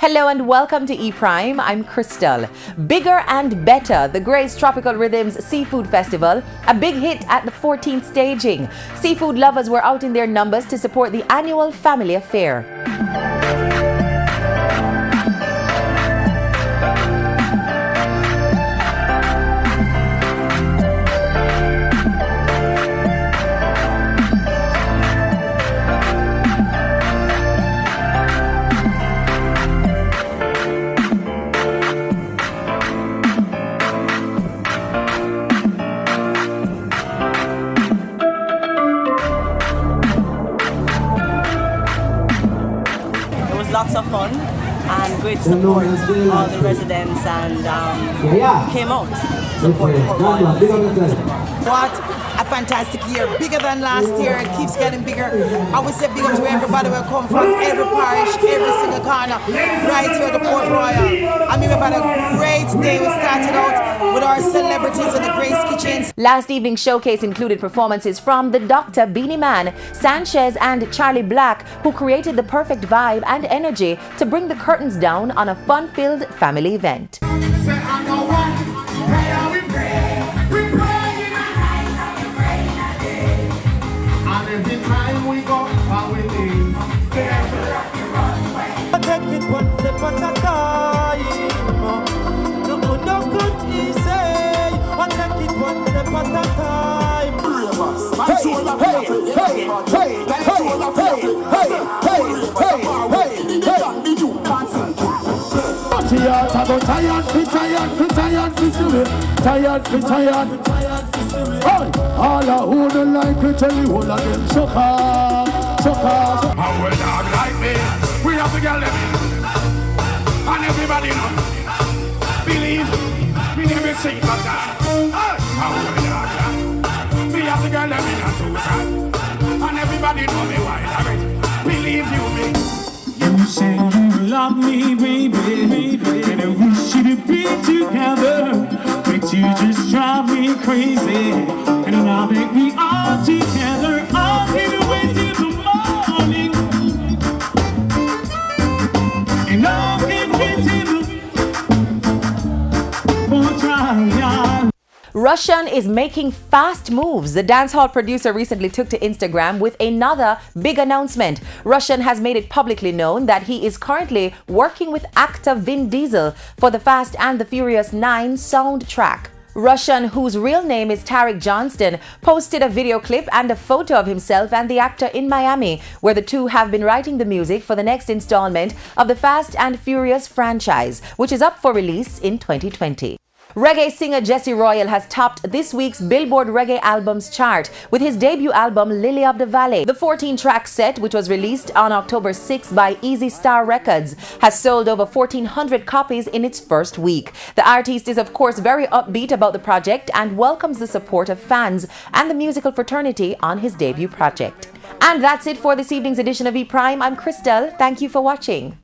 Hello and welcome to E Prime. I'm Crystal. Bigger and Better, the Grace Tropical Rhythms Seafood Festival, a big hit at the 14th staging. Seafood lovers were out in their numbers to support the annual family affair. Lots of fun and great support. All the residents and came out to support Port Royal. What a fantastic year, bigger than last year. It keeps getting bigger. I would say big up to everybody who come from every parish, every single corner, right here at the Port Royal. I mean, we've had a great day. We started out with our celebrities in the Grace Kitchens. Last evening's showcase included performances from the Dr. Beanie Man, Sanchez and Charlie Black, who created the perfect vibe and energy to bring the curtains down on a fun-filled family event. Take it one step at a time. No good easy. Take it one step at a time. All who don't like it, tell you all of them choker. How will dog like me? We have to get them and everybody know. Believe me, never sing like that. How will dog like? We have to get them in a two-shot and everybody know me why I it. Believe you me. You say you love me, baby, and I wish you to be together. But you just drive me crazy, and now make me all together. I'll be the way till the morning, and I'll get till the trial. Russian is making fast moves. The dancehall producer recently took to Instagram with another big announcement. Russian has made it publicly known that he is currently working with actor Vin Diesel for the Fast and the Furious 9 soundtrack. Russian, whose real name is Tariq Johnston, posted a video clip and a photo of himself and the actor in Miami, where the two have been writing the music for the next installment of the Fast and Furious franchise, which is up for release in 2020. Reggae singer Jesse Royal has topped this week's Billboard Reggae Albums chart with his debut album Lily of the Valley. The 14-track set, which was released on October 6 by Easy Star Records, has sold over 1,400 copies in its first week. The artist is of course very upbeat about the project and welcomes the support of fans and the musical fraternity on his debut project. And that's it for this evening's edition of E Prime. I'm Crystal. Thank you for watching.